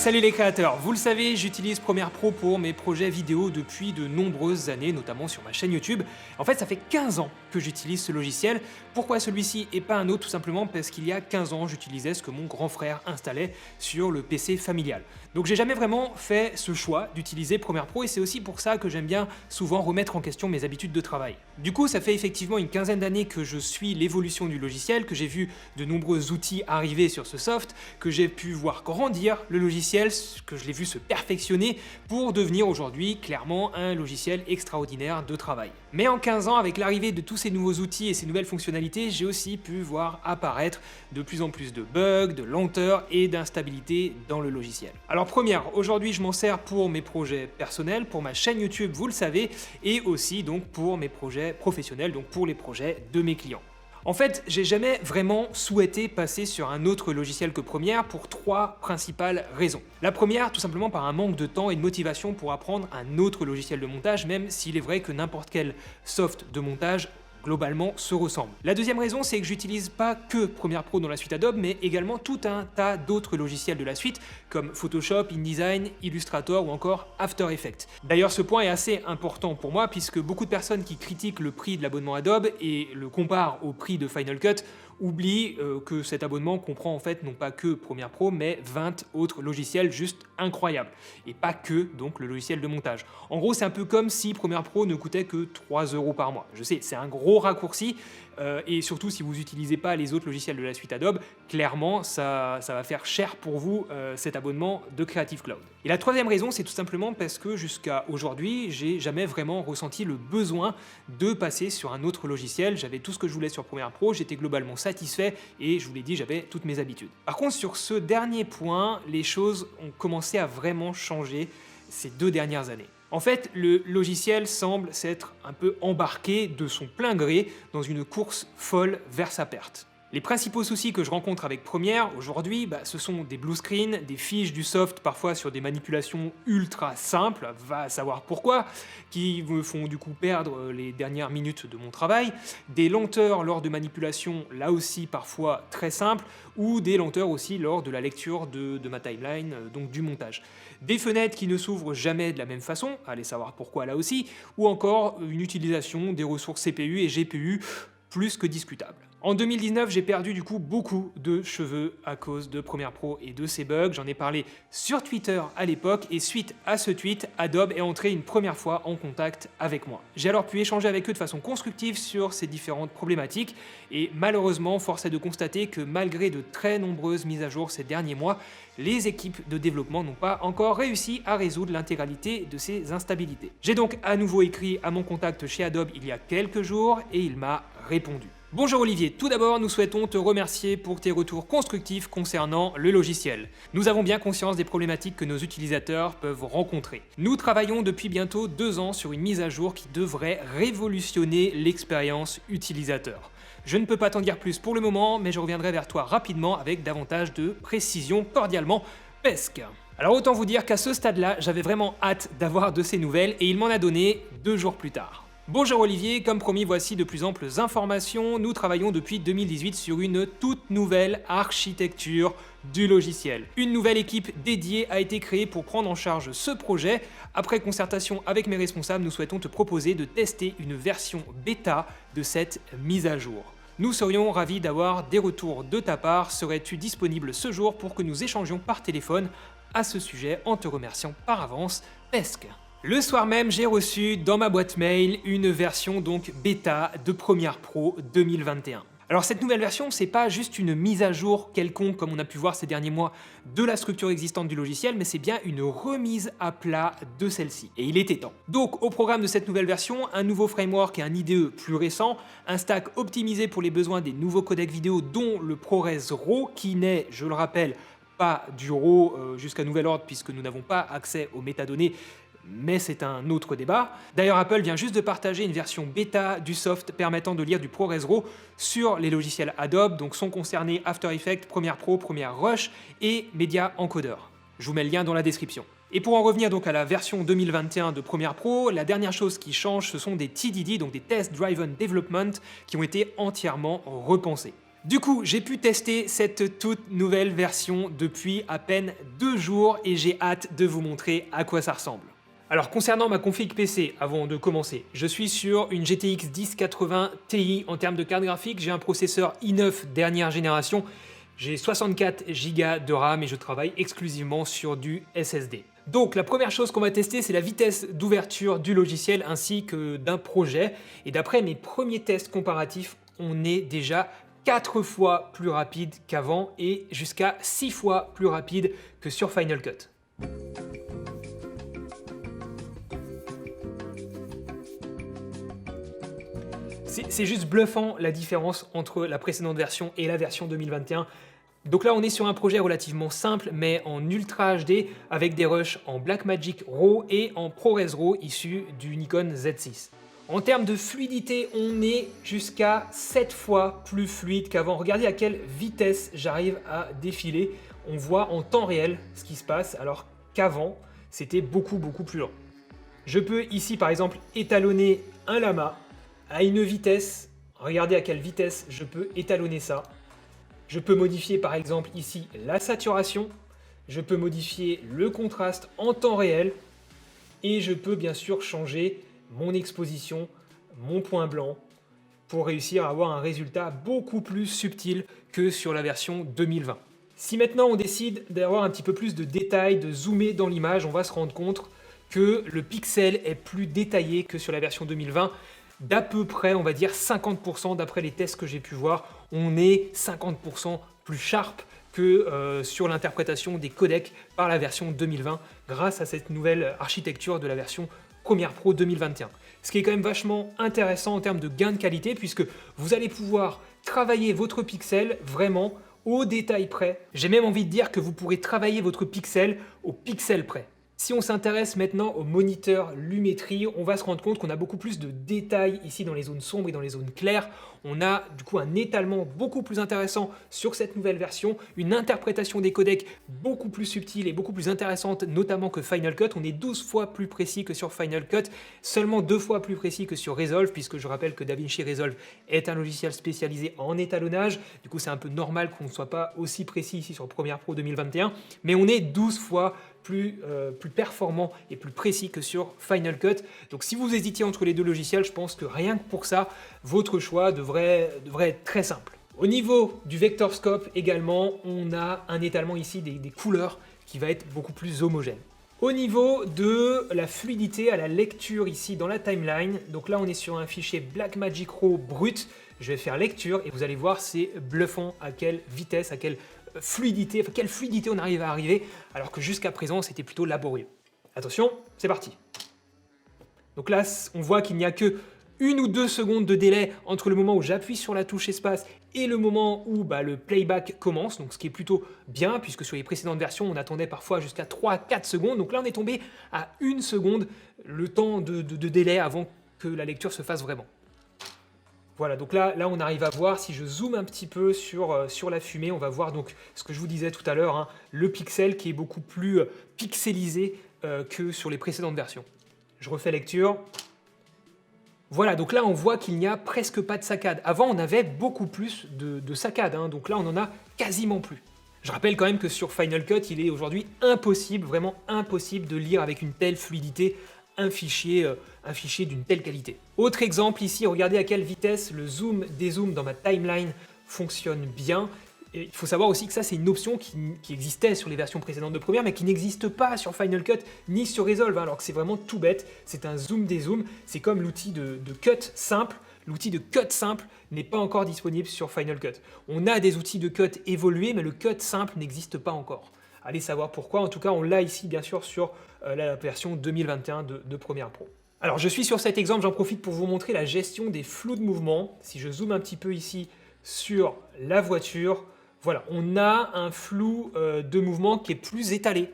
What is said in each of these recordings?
Salut les créateurs, vous le savez, j'utilise Premiere Pro pour mes projets vidéo depuis de nombreuses années, notamment sur ma chaîne YouTube. En fait, ça fait 15 ans que j'utilise ce logiciel. Pourquoi celui-ci et pas un autre? Tout simplement parce qu'il y a 15 ans, j'utilisais ce que mon grand frère installait sur le PC familial. Donc j'ai jamais vraiment fait ce choix d'utiliser Premiere Pro et c'est aussi pour ça que j'aime bien souvent remettre en question mes habitudes de travail. Du coup, ça fait effectivement une quinzaine d'années que je suis l'évolution du logiciel, que j'ai vu de nombreux outils arriver sur ce soft, que j'ai pu voir grandir le logiciel, que je l'ai vu se perfectionner pour devenir aujourd'hui clairement un logiciel extraordinaire de travail. Mais en 15 ans, avec l'arrivée de tous ces nouveaux outils et ces nouvelles fonctionnalités, j'ai aussi pu voir apparaître de plus en plus de bugs, de lenteur et d'instabilité dans le logiciel. Alors première, aujourd'hui je m'en sers pour mes projets personnels, pour ma chaîne YouTube, vous le savez, et aussi donc pour mes projets professionnels, donc pour les projets de mes clients. En fait, j'ai jamais vraiment souhaité passer sur un autre logiciel que Premiere pour trois principales raisons. La première, tout simplement par un manque de temps et de motivation pour apprendre un autre logiciel de montage, même s'il est vrai que n'importe quel soft de montage globalement se ressemblent. La deuxième raison, c'est que j'utilise pas que Premiere Pro dans la suite Adobe, mais également tout un tas d'autres logiciels de la suite, comme Photoshop, InDesign, Illustrator ou encore After Effects. D'ailleurs, ce point est assez important pour moi, puisque beaucoup de personnes qui critiquent le prix de l'abonnement Adobe et le comparent au prix de Final Cut oublie que cet abonnement comprend en fait non pas que Premiere Pro, mais 20 autres logiciels juste incroyables. Et pas que donc le logiciel de montage. En gros, c'est un peu comme si Premiere Pro ne coûtait que 3 € par mois. Je sais, c'est un gros raccourci, et surtout si vous n'utilisez pas les autres logiciels de la suite Adobe, clairement ça va faire cher pour vous cet abonnement de Creative Cloud. Et la troisième raison, c'est tout simplement parce que jusqu'à aujourd'hui, j'ai jamais vraiment ressenti le besoin de passer sur un autre logiciel. J'avais tout ce que je voulais sur Premiere Pro, j'étais globalement satisfait et je vous l'ai dit, j'avais toutes mes habitudes. Par contre, sur ce dernier point, les choses ont commencé à vraiment changer ces 2 dernières années. En fait, le logiciel semble s'être un peu embarqué de son plein gré dans une course folle vers sa perte. Les principaux soucis que je rencontre avec Premiere aujourd'hui, ce sont des blue screens, des fiches du soft parfois sur des manipulations ultra simples, va savoir pourquoi, qui me font du coup perdre les dernières minutes de mon travail, des lenteurs lors de manipulations là aussi parfois très simples, ou des lenteurs aussi lors de la lecture de ma timeline, donc du montage. Des fenêtres qui ne s'ouvrent jamais de la même façon, allez savoir pourquoi là aussi, ou encore une utilisation des ressources CPU et GPU plus que discutable. En 2019, j'ai perdu du coup beaucoup de cheveux à cause de Premiere Pro et de ses bugs. J'en ai parlé sur Twitter à l'époque et suite à ce tweet, Adobe est entré une première fois en contact avec moi. J'ai alors pu échanger avec eux de façon constructive sur ces différentes problématiques et malheureusement, force est de constater que malgré de très nombreuses mises à jour ces derniers mois, les équipes de développement n'ont pas encore réussi à résoudre l'intégralité de ces instabilités. J'ai donc à nouveau écrit à mon contact chez Adobe il y a quelques jours et il m'a répondu. Bonjour Olivier, tout d'abord nous souhaitons te remercier pour tes retours constructifs concernant le logiciel. Nous avons bien conscience des problématiques que nos utilisateurs peuvent rencontrer. Nous travaillons depuis bientôt 2 ans sur une mise à jour qui devrait révolutionner l'expérience utilisateur. Je ne peux pas t'en dire plus pour le moment, mais je reviendrai vers toi rapidement avec davantage de précision. Cordialement, Pesk. Alors autant vous dire qu'à ce stade-là, j'avais vraiment hâte d'avoir de ces nouvelles et il m'en a donné 2 jours plus tard. Bonjour Olivier, comme promis, voici de plus amples informations. Nous travaillons depuis 2018 sur une toute nouvelle architecture du logiciel. Une nouvelle équipe dédiée a été créée pour prendre en charge ce projet. Après concertation avec mes responsables, nous souhaitons te proposer de tester une version bêta de cette mise à jour. Nous serions ravis d'avoir des retours de ta part. Serais-tu disponible ce jour pour que nous échangions par téléphone à ce sujet en te remerciant par avance, Pesk. Le soir même, j'ai reçu dans ma boîte mail une version donc bêta de Premiere Pro 2021. Alors cette nouvelle version, c'est pas juste une mise à jour quelconque comme on a pu voir ces derniers mois de la structure existante du logiciel, mais c'est bien une remise à plat de celle-ci. Et il était temps. Donc au programme de cette nouvelle version, un nouveau framework et un IDE plus récent, un stack optimisé pour les besoins des nouveaux codecs vidéo dont le ProRes RAW qui n'est, je le rappelle, pas du RAW jusqu'à nouvel ordre puisque nous n'avons pas accès aux métadonnées, mais c'est un autre débat. D'ailleurs, Apple vient juste de partager une version bêta du soft permettant de lire du ProRes RAW sur les logiciels Adobe, donc sont concernés After Effects, Premiere Pro, Premiere Rush et Media Encoder. Je vous mets le lien dans la description. Et pour en revenir donc à la version 2021 de Premiere Pro, la dernière chose qui change, ce sont des TDD, donc des Test Driven Development, qui ont été entièrement repensés. Du coup, j'ai pu tester cette toute nouvelle version depuis à peine 2 jours et j'ai hâte de vous montrer à quoi ça ressemble. Alors concernant ma config PC, avant de commencer, je suis sur une GTX 1080 Ti en termes de carte graphique, j'ai un processeur i9 dernière génération, j'ai 64 Go de RAM et je travaille exclusivement sur du SSD. Donc la première chose qu'on va tester, c'est la vitesse d'ouverture du logiciel ainsi que d'un projet. Et d'après mes premiers tests comparatifs, on est déjà 4 fois plus rapide qu'avant et jusqu'à 6 fois plus rapide que sur Final Cut. C'est juste bluffant la différence entre la précédente version et la version 2021. Donc là on est sur un projet relativement simple mais en Ultra HD avec des rushs en Blackmagic RAW et en ProRes RAW issus du Nikon Z6. En termes de fluidité, on est jusqu'à 7 fois plus fluide qu'avant. Regardez à quelle vitesse j'arrive à défiler. On voit en temps réel ce qui se passe alors qu'avant c'était beaucoup plus lent. Je peux ici par exemple étalonner un lama à une vitesse, regardez à quelle vitesse je peux étalonner ça. Je peux modifier par exemple ici la saturation, je peux modifier le contraste en temps réel et je peux bien sûr changer mon exposition, mon point blanc pour réussir à avoir un résultat beaucoup plus subtil que sur la version 2020. Si maintenant on décide d'avoir un petit peu plus de détails, de zoomer dans l'image, on va se rendre compte que le pixel est plus détaillé que sur la version 2020. D'à peu près, on va dire 50% d'après les tests que j'ai pu voir, on est 50% plus sharp que sur l'interprétation des codecs par la version 2020 grâce à cette nouvelle architecture de la version Premiere Pro 2021. Ce qui est quand même vachement intéressant en termes de gain de qualité puisque vous allez pouvoir travailler votre pixel vraiment au détail près. J'ai même envie de dire que vous pourrez travailler votre pixel au pixel près. Si on s'intéresse maintenant au moniteur Lumetri, on va se rendre compte qu'on a beaucoup plus de détails ici dans les zones sombres et dans les zones claires. On a du coup un étalement beaucoup plus intéressant sur cette nouvelle version, une interprétation des codecs beaucoup plus subtile et beaucoup plus intéressante, notamment que Final Cut. On est 12 fois plus précis que sur Final Cut, seulement 2 fois plus précis que sur Resolve, puisque je rappelle que DaVinci Resolve est un logiciel spécialisé en étalonnage. Du coup, c'est un peu normal qu'on ne soit pas aussi précis ici sur Premiere Pro 2021, mais on est 12 fois plus performant et plus précis que sur Final Cut. Donc si vous hésitiez entre les deux logiciels, je pense que rien que pour ça, votre choix devrait être très simple. Au niveau du Vector Scope également, on a un étalement ici des couleurs qui va être beaucoup plus homogène. Au niveau de la fluidité à la lecture ici dans la timeline, donc là on est sur un fichier Blackmagic RAW brut, je vais faire lecture et vous allez voir c'est bluffant à quelle vitesse, à quelle fluidité, quelle fluidité on arrive à arriver, alors que jusqu'à présent c'était plutôt laborieux. Attention, c'est parti. Donc là, on voit qu'il n'y a que 1 ou 2 secondes de délai entre le moment où j'appuie sur la touche espace et le moment où le playback commence, donc ce qui est plutôt bien, puisque sur les précédentes versions, on attendait parfois jusqu'à 3 à 4 secondes, donc là on est tombé à 1 seconde, le temps de délai avant que la lecture se fasse vraiment. Voilà, donc là on arrive à voir, si je zoome un petit peu sur la fumée, on va voir donc ce que je vous disais tout à l'heure, hein, le pixel qui est beaucoup plus pixelisé que sur les précédentes versions. Je refais lecture. Voilà, donc là on voit qu'il n'y a presque pas de saccade. Avant on avait beaucoup plus de saccade, hein, donc là on en a quasiment plus. Je rappelle quand même que sur Final Cut, il est aujourd'hui impossible, vraiment impossible de lire avec une telle fluidité un fichier d'une telle qualité. Autre exemple ici, regardez à quelle vitesse le zoom dézoom dans ma timeline fonctionne bien. Et il faut savoir aussi que ça c'est une option qui existait sur les versions précédentes de Premiere mais qui n'existe pas sur Final Cut ni sur Resolve, hein, alors que c'est vraiment tout bête, c'est un zoom dézoom, c'est comme l'outil de cut simple. L'outil de cut simple n'est pas encore disponible sur Final Cut. On a des outils de cut évolués mais le cut simple n'existe pas encore. Allez savoir pourquoi, en tout cas on l'a ici bien sûr sur la version 2021 de Premiere Pro. Alors je suis sur cet exemple, j'en profite pour vous montrer la gestion des flous de mouvement. Si je zoome un petit peu ici sur la voiture, voilà, on a un flou de mouvement qui est plus étalé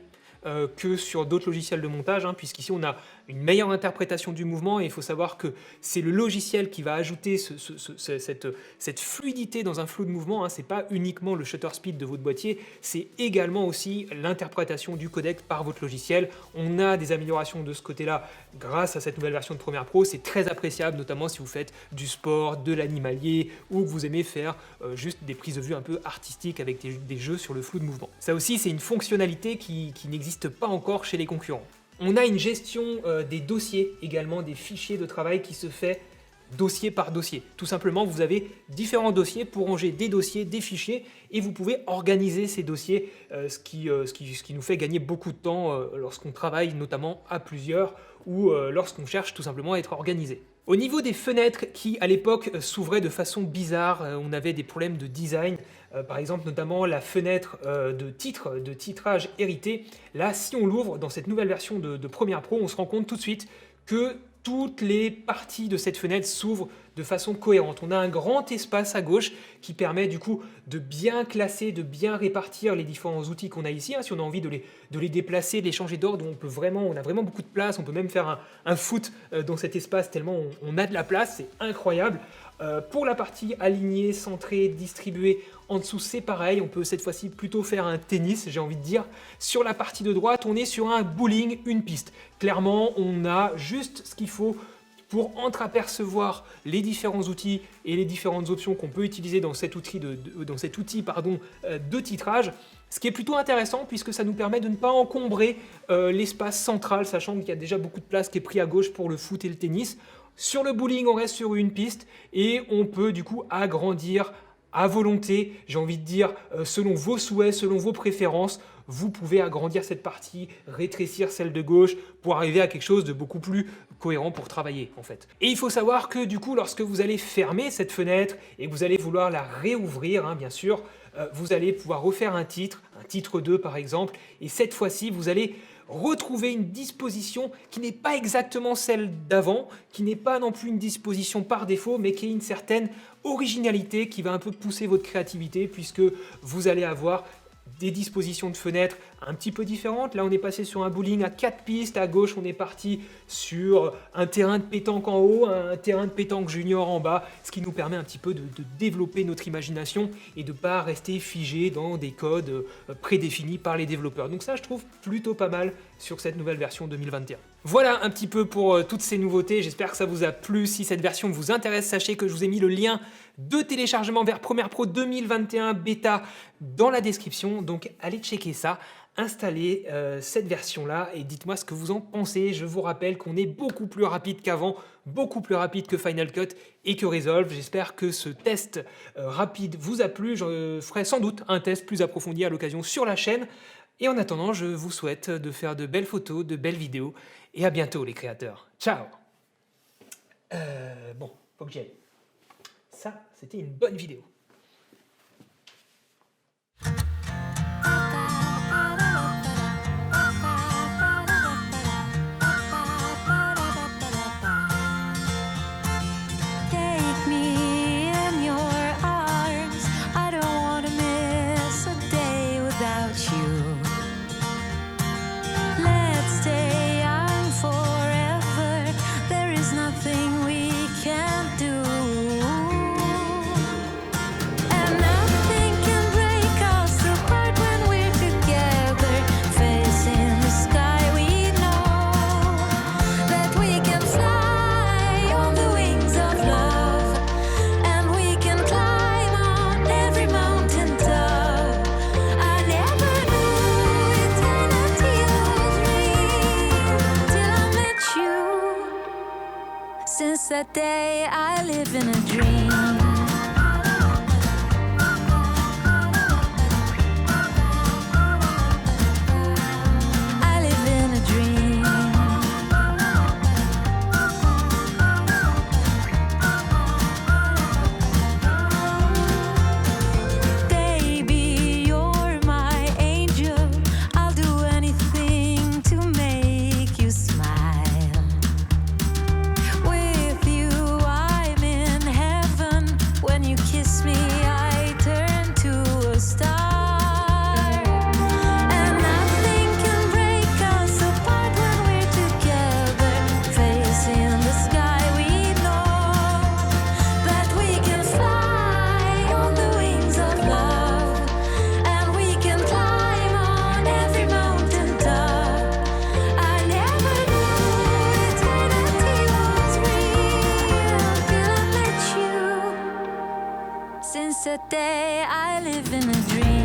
que sur d'autres logiciels de montage, hein, puisqu'ici on a une meilleure interprétation du mouvement, et il faut savoir que c'est le logiciel qui va ajouter cette fluidité dans un flou de mouvement, hein. C'est pas uniquement le shutter speed de votre boîtier, c'est également aussi l'interprétation du codec par votre logiciel. On a des améliorations de ce côté-là grâce à cette nouvelle version de Premiere Pro, c'est très appréciable, notamment si vous faites du sport, de l'animalier, ou que vous aimez faire juste des prises de vue un peu artistiques avec des jeux sur le flou de mouvement. Ça aussi, c'est une fonctionnalité qui n'existe pas encore chez les concurrents. On a une gestion des dossiers également, des fichiers de travail qui se fait dossier par dossier. Tout simplement, vous avez différents dossiers pour ranger des dossiers, des fichiers, et vous pouvez organiser ces dossiers, ce qui nous fait gagner beaucoup de temps lorsqu'on travaille notamment à plusieurs ou lorsqu'on cherche tout simplement à être organisé. Au niveau des fenêtres qui, à l'époque, s'ouvraient de façon bizarre, on avait des problèmes de design, par exemple notamment la fenêtre de titrage hérité. Là, si on l'ouvre dans cette nouvelle version de Premiere Pro, on se rend compte tout de suite que toutes les parties de cette fenêtre s'ouvrent de façon cohérente. On a un grand espace à gauche qui permet du coup de bien classer, de bien répartir les différents outils qu'on a ici. Si on a envie de les déplacer, de les changer d'ordre, on a vraiment beaucoup de place. On peut même faire un foot dans cet espace tellement on a de la place. C'est incroyable. Pour la partie alignée, centrée, distribuée, en dessous c'est pareil, on peut cette fois-ci plutôt faire un tennis, j'ai envie de dire. Sur la partie de droite, on est sur un bowling, une piste. Clairement, on a juste ce qu'il faut pour entreapercevoir les différents outils et les différentes options qu'on peut utiliser dans cet outil de titrage. Ce qui est plutôt intéressant puisque ça nous permet de ne pas encombrer l'espace central, sachant qu'il y a déjà beaucoup de place qui est pris à gauche pour le foot et le tennis. Sur le bowling, on reste sur une piste et on peut du coup agrandir à volonté, j'ai envie de dire, selon vos souhaits, selon vos préférences. Vous pouvez agrandir cette partie, rétrécir celle de gauche pour arriver à quelque chose de beaucoup plus cohérent pour travailler en fait. Et il faut savoir que du coup, lorsque vous allez fermer cette fenêtre et que vous allez vouloir la réouvrir, bien sûr, vous allez pouvoir refaire un titre 2 par exemple, et cette fois-ci, vous allez retrouver une disposition qui n'est pas exactement celle d'avant, qui n'est pas non plus une disposition par défaut, mais qui est une certaine originalité qui va un peu pousser votre créativité puisque vous allez avoir des dispositions de fenêtres un petit peu différentes. Là, on est passé sur un bowling à 4 pistes. À gauche, on est parti sur un terrain de pétanque en haut, un terrain de pétanque junior en bas, ce qui nous permet un petit peu de développer notre imagination et de ne pas rester figé dans des codes prédéfinis par les développeurs. Donc ça, je trouve plutôt pas mal sur cette nouvelle version 2021. Voilà un petit peu pour toutes ces nouveautés. J'espère que ça vous a plu. Si cette version vous intéresse, sachez que je vous ai mis le lien de téléchargement vers Premiere Pro 2021 bêta dans la description. Donc allez checker ça. Installez cette version-là et dites-moi ce que vous en pensez. Je vous rappelle qu'on est beaucoup plus rapide qu'avant, beaucoup plus rapide que Final Cut et que Resolve. J'espère que ce test rapide vous a plu. Je ferai sans doute un test plus approfondi à l'occasion sur la chaîne. Et en attendant, je vous souhaite de faire de belles photos, de belles vidéos. Et à bientôt les créateurs. Ciao. Bon, faut que j'y aille. Ça, c'était une bonne vidéo. Since the day I live in a dream.